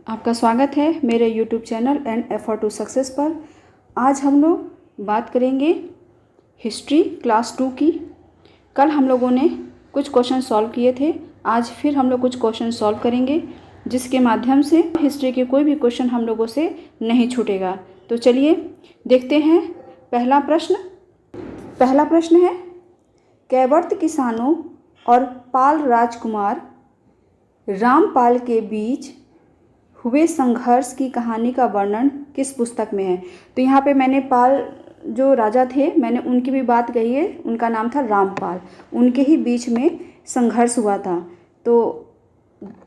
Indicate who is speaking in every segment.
Speaker 1: आपका स्वागत है मेरे YouTube channel and effort to success पर। आज हम लोग बात करेंगे हिस्ट्री क्लास 2 की। कल हम लोगों ने कुछ क्वेश्चन सॉल्व किए थे। आज फिर हम लोग कुछ क्वेश्चन सॉल्व करेंगे जिसके माध्यम से हिस्ट्री के कोई भी क्वेश्चन हम लोगों से नहीं छूटेगा। तो चलिए देखते हैं। पहला प्रश्न है, कैवर्त किसानों और पाल राजकुमार रामपाल के बीच हुए संघर्ष की कहानी का वर्णन किस पुस्तक में है। तो यहाँ पे मैंने पाल जो राजा थे मैंने उनकी भी बात कही है। उनका नाम था रामपाल। उनके ही बीच में संघर्ष हुआ था। तो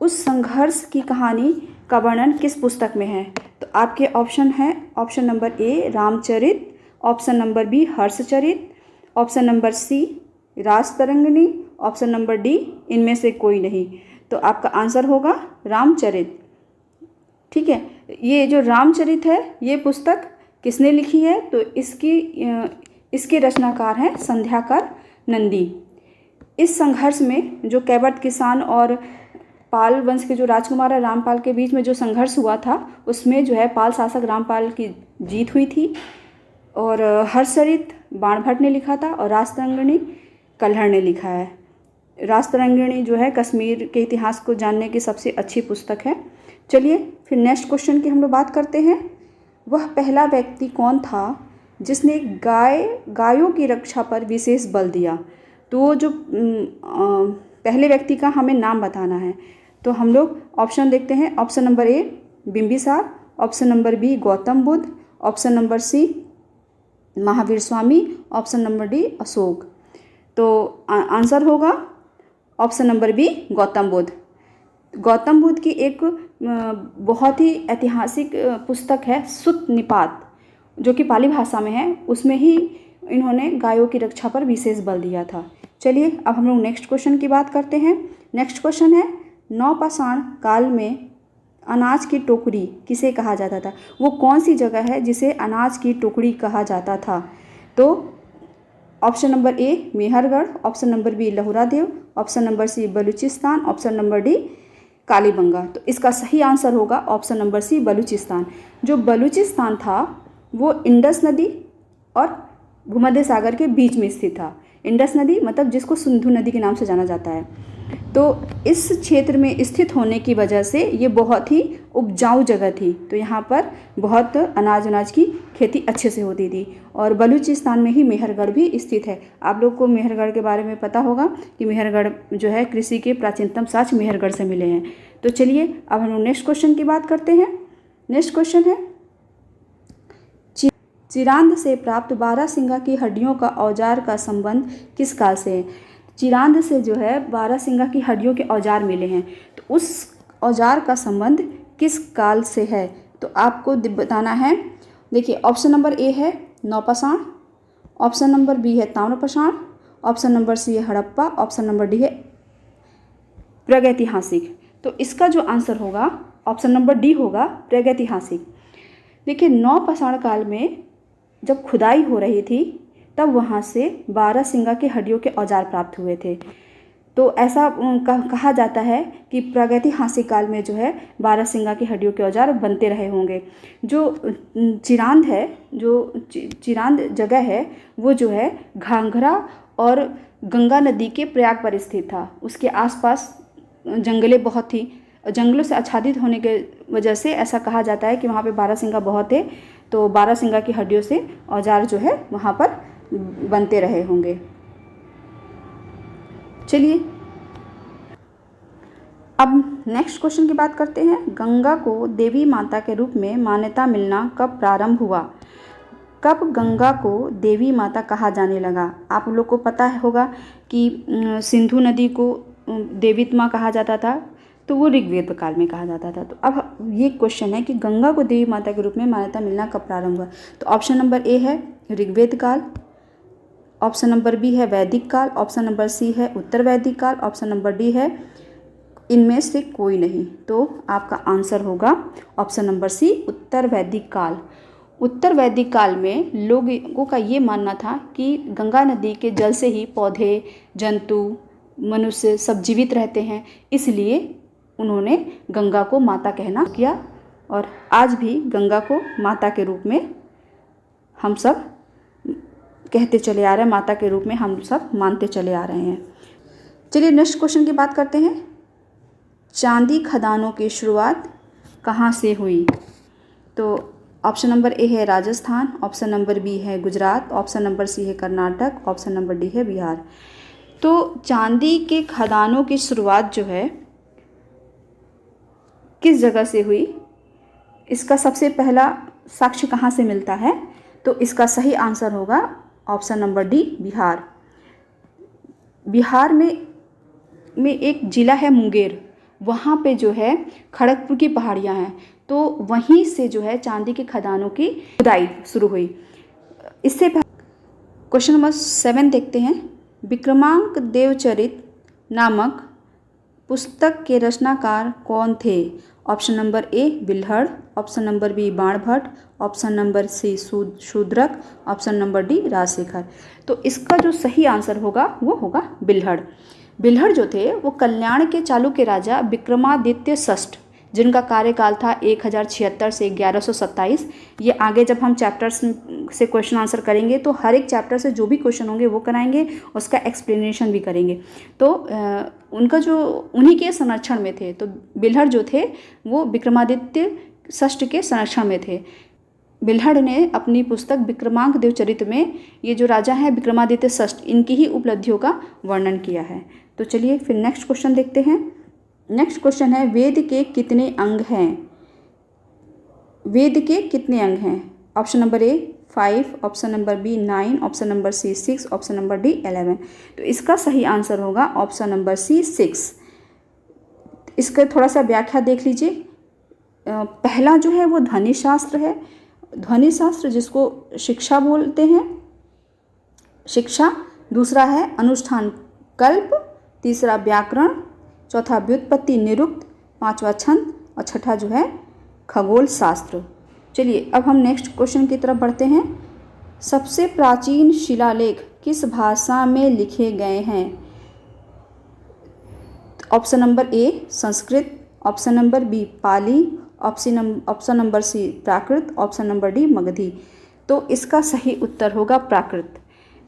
Speaker 1: उस संघर्ष की कहानी का वर्णन किस पुस्तक में है। तो आपके ऑप्शन है, option number A Ramcharit, option number B Harshacharit, option number C Rajatarangini, option number D इनमें से कोई नहीं। तो आपका आंसर होगा रामचरित। ठीक है, ये जो रामचरित है ये पुस्तक किसने लिखी है। तो इसके रचनाकार हैं संध्याकर नंदी। इस संघर्ष में जो कैवर्त किसान और पाल वंश के जो राजकुमार है रामपाल के बीच में जो संघर्ष हुआ था उसमें जो है पाल शासक रामपाल की जीत हुई थी। और हर्षचरित बाणभट्ट ने लिखा था और राजतरंगिणी कल्हड़ ने लिखा है। राजतरंगिणी जो है कश्मीर के इतिहास को जानने की सबसे अच्छी पुस्तक है। चलिए फिर नेक्स्ट क्वेश्चन की हम लोग बात करते हैं। वह पहला व्यक्ति कौन था जिसने गायों की रक्षा पर विशेष बल दिया। तो वो जो पहले व्यक्ति का हमें नाम बताना है। तो हम लोग ऑप्शन देखते हैं। Option number A Bimbisara, option number B Gautam Buddha, option number C Mahavir Swami, option number D Ashoka. तो आंसर होगा option number B Gautam Buddha. Gautam Buddha की एक बहुत ही ऐतिहासिक पुस्तक है सुत्त निपात, जो कि पाली भाषा में है। उसमें ही इन्होंने गायों की रक्षा पर विशेष बल दिया था। चलिए अब हम लोग नेक्स्ट क्वेश्चन की बात करते हैं। नेक्स्ट क्वेश्चन है, नवपाषाण काल में अनाज की टोकरी किसे कहा जाता था। वो कौन सी जगह है जिसे अनाज की टोकरी कहा जाता था। तो option number A Mehrgarh, option number B Lahuradewa, option number C Balochistan, option number D Kalibangan. तो इसका सही आंसर होगा ऑप्शन नंबर सी बलूचिस्तान। जो बलूचिस्तान था वो इंडस नदी और भूमध्य सागर के बीच में स्थित था। इंडस नदी मतलब जिसको सिंधु नदी के नाम से जाना जाता है। तो इस क्षेत्र में स्थित होने की वजह से ये बहुत ही उपजाऊ जगह थी। तो यहाँ पर बहुत अनाज की खेती अच्छे से होती थी। और बलूचिस्तान में ही मेहरगढ़ भी स्थित है। आप लोग को मेहरगढ़ के बारे में पता होगा कि मेहरगढ़ जो है कृषि के प्राचीनतम साक्ष्य मेहरगढ़ से मिले हैं। तो चलिए अब हम नेक्स्ट क्वेश्चन की बात करते हैं। नेक्स्ट क्वेश्चन है, चिरांद से प्राप्त बारहसिंगा की हड्डियों का औजार का संबंध किस काल से है। चिरांद से जो है बारहसिंगा की हड्डियों के औजार मिले हैं। तो उस औजार का संबंध किस काल से है। तो आपको बताना है। देखिए ऑप्शन नंबर ए है नवपाषाण, ऑप्शन नंबर बी है ताम्रपाषाण, ऑप्शन नंबर सी है हड़प्पा, ऑप्शन नंबर डी है प्रागैतिहासिक। तो इसका जो आंसर होगा ऑप्शन नंबर डी होगा प्रागैतिहासिक। देखिए नवपाषाण काल में जब खुदाई हो रही थी तब वहाँ से बारहसिंगा की हड्डियों के औजार प्राप्त हुए थे। तो ऐसा कहा जाता है कि प्रागैतिहासिक काल में जो है बारहसिंगा की हड्डियों के औजार बनते रहे होंगे। जो चिरांद है, जो चिरांद जगह है वो जो है घाघरा और गंगा नदी के प्रयाग पर स्थित था। उसके आसपास जंगलें बहुत थी। जंगलों से आच्छादित होने के वजह से ऐसा कहा जाता है कि वहाँ पे बारहसिंगा बहुत है। तो बारहसिंगा की हड्डियों से औजार जो है वहाँ पर बनते रहे होंगे। चलिए अब नेक्स्ट क्वेश्चन की बात करते हैं। गंगा को देवी माता के रूप में मान्यता मिलना कब प्रारंभ हुआ। कब गंगा को देवी माता कहा जाने लगा। आप लोग को पता होगा कि सिंधु नदी को देवी माँ कहा जाता था। तो वो ऋग्वेद काल में कहा जाता था। तो अब ये क्वेश्चन है कि गंगा को देवी माता के रूप में मान्यता मिलना कब प्रारंभ हुआ। तो ऑप्शन नंबर ए है ऋग्वेद काल, ऑप्शन नंबर बी है वैदिक काल, ऑप्शन नंबर सी है उत्तर वैदिक काल, ऑप्शन नंबर डी है इनमें से कोई नहीं। तो आपका आंसर होगा ऑप्शन नंबर सी उत्तर वैदिक काल। उत्तर वैदिक काल में लोगों का ये मानना था कि गंगा नदी के जल से ही पौधे, जंतु, मनुष्य सब जीवित रहते हैं। इसलिए उन्होंने गंगा को माता कहना किया और आज भी गंगा को माता के रूप में हम सब कहते चले आ रहे हैं, माता के रूप में हम सब मानते चले आ रहे हैं। चलिए नेक्स्ट क्वेश्चन की बात करते हैं। चांदी खदानों की शुरुआत कहाँ से हुई? तो ऑप्शन नंबर ए है राजस्थान, ऑप्शन नंबर बी है गुजरात, ऑप्शन नंबर सी है कर्नाटक, ऑप्शन नंबर डी है बिहार। तो चांदी के खदानों की शुरुआत जो है किस जगह से हुई, इसका सबसे पहला साक्ष्य कहाँ से मिलता है? तो इसका सही आंसर होगा option number D Bihar. Bihar में एक ज़िला है मुंगेर, वहाँ पे जो है खड़गपुर की पहाड़ियाँ हैं, तो वहीं से जो है चांदी के खदानों की खुदाई शुरू हुई। इससे क्वेश्चन नंबर 7 देखते हैं। विक्रमांक देवचरित नामक पुस्तक के रचनाकार कौन थे? Option number A Bilhan, option number B Banabhatta, option number C Shudraka, option number D Rajashekhar. तो इसका जो सही आंसर होगा वो होगा बिल्हड़। बिल्हड़ जो थे वो कल्याण के चालुक्य राजा विक्रमादित्य षष्ठ, जिनका कार्यकाल था 1076 से 1127। ये आगे जब हम चैप्टर्स से क्वेश्चन आंसर करेंगे तो हर एक चैप्टर से जो भी क्वेश्चन होंगे वो कराएंगे, उसका एक्सप्लेनेशन भी करेंगे। तो उनका जो उन्हीं के संरक्षण में थे, तो बिल्हड़ जो थे वो विक्रमादित्य षष्ठ के संरक्षण में थे। बिल्हड़ ने अपनी पुस्तक विक्रमांक देवचरित में ये जो राजा हैं विक्रमादित्य षष्ठ, इनकी ही उपलब्धियों का वर्णन किया है। तो चलिए फिर नेक्स्ट क्वेश्चन देखते हैं। नेक्स्ट क्वेश्चन है वेद के कितने अंग हैं? वेद के कितने अंग हैं? Option number A 5, option number B 9, option number C 6, option number D 11। तो इसका सही आंसर होगा ऑप्शन नंबर सी 6। इसका थोड़ा सा व्याख्या देख लीजिए। पहला जो है वो ध्वनि शास्त्र है। ध्वनि शास्त्र जिसको शिक्षा बोलते हैं, शिक्षा। दूसरा है अनुष्ठान कल्प, तीसरा व्याकरण, चौथा व्युत्पत्ति निरुक्त, पांचवा छंद और छठा जो है खगोल शास्त्र। चलिए अब हम नेक्स्ट क्वेश्चन की तरफ बढ़ते हैं। सबसे प्राचीन शिलालेख किस भाषा में लिखे गए हैं? Option number A Sanskrit, option number B Pali, option number C Prakrit, option number D Magadhi. तो इसका सही उत्तर होगा प्राकृत।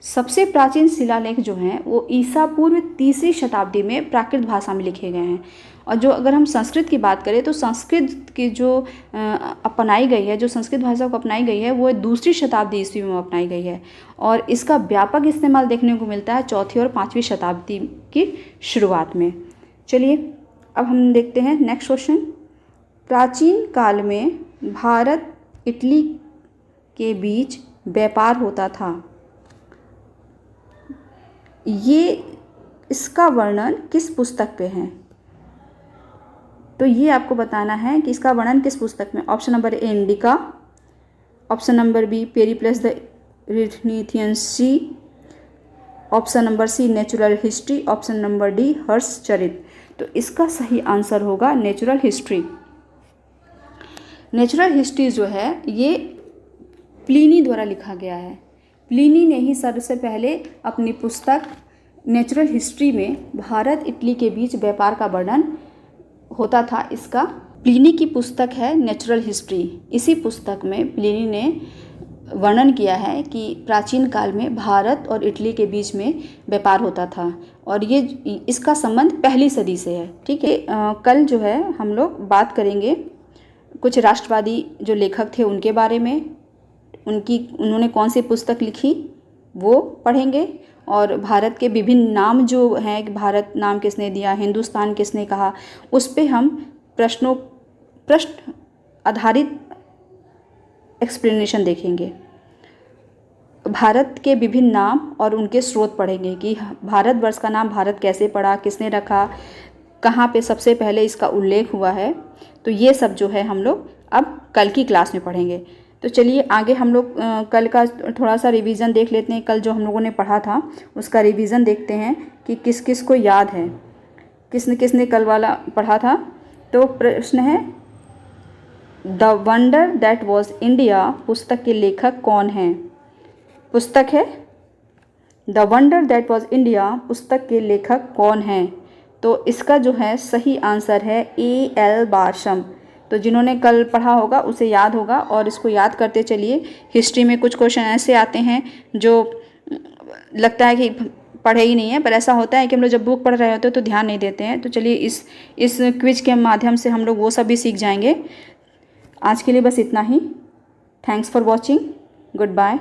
Speaker 1: सबसे प्राचीन शिलालेख जो हैं वो ईसा पूर्व 3री शताब्दी में प्राकृत भाषा में लिखे गए हैं। और जो अगर हम संस्कृत की बात करें तो संस्कृत की जो अपनाई गई है, जो संस्कृत भाषा को अपनाई गई है वो 2री शताब्दी ईस्वी में अपनाई गई है। और इसका व्यापक इस्तेमाल देखने को मिलता है 4वीं और 5वीं शताब्दी की शुरुआत में। चलिए अब हम देखते हैं नेक्स्ट क्वेश्चन। प्राचीन काल में भारत इटली के बीच व्यापार होता था, ये इसका वर्णन किस पुस्तक पे है? तो ये आपको बताना है कि इसका वर्णन किस पुस्तक में। Option number A Indica, option number B Periplus the Erythraean Sea, option number C natural history, option number D Harshacharit. तो इसका सही आंसर होगा नेचुरल हिस्ट्री। नेचुरल हिस्ट्री जो है ये प्लिनी द्वारा लिखा गया है। प्लिनी ने ही सबसे पहले अपनी पुस्तक नेचुरल हिस्ट्री में भारत इटली के बीच व्यापार का वर्णन होता था, इसका प्लिनी की पुस्तक है नेचुरल हिस्ट्री। इसी पुस्तक में प्लिनी ने वर्णन किया है कि प्राचीन काल में भारत और इटली के बीच में व्यापार होता था और ये इसका संबंध पहली सदी से है। ठीक है, कल जो है हम लोग बात करेंगे कुछ राष्ट्रवादी जो लेखक थे उनके बारे में, उन्होंने कौन सी पुस्तक लिखी वो पढ़ेंगे और भारत के विभिन्न नाम जो हैं कि भारत नाम किसने दिया, हिंदुस्तान किसने कहा, उस पे हम प्रश्न आधारित एक्सप्लेनेशन देखेंगे। भारत के विभिन्न नाम और उनके स्रोत पढ़ेंगे कि भारतवर्ष का नाम भारत कैसे पड़ा, किसने रखा, कहाँ पे सबसे पहले इसका उल्लेख हुआ है। तो ये सब जो है हम लोग अब कल की क्लास में पढ़ेंगे। तो चलिए आगे हम लोग कल का थोड़ा सा रिवीजन देख लेते हैं। कल जो हम लोगों ने पढ़ा था उसका रिवीजन देखते हैं कि किस किस को याद है, किसने किसने कल वाला पढ़ा था। तो प्रश्न है the wonder that was India पुस्तक के लेखक कौन हैं? पुस्तक है the wonder that was India पुस्तक के लेखक कौन हैं? तो इसका जो है सही आंसर है ए एल बार्शम। तो जिन्होंने कल पढ़ा होगा उसे याद होगा और इसको याद करते चलिए। हिस्ट्री में कुछ क्वेश्चन ऐसे आते हैं जो लगता है कि पढ़े ही नहीं है, पर ऐसा होता है कि हम लोग जब बुक पढ़ रहे होते हैं तो ध्यान नहीं देते हैं। तो चलिए इस क्विज के माध्यम से हम लोग वो सब भी सीख जाएंगे। आज के लिए बस इतना ही। Thanks for watching. Good bye.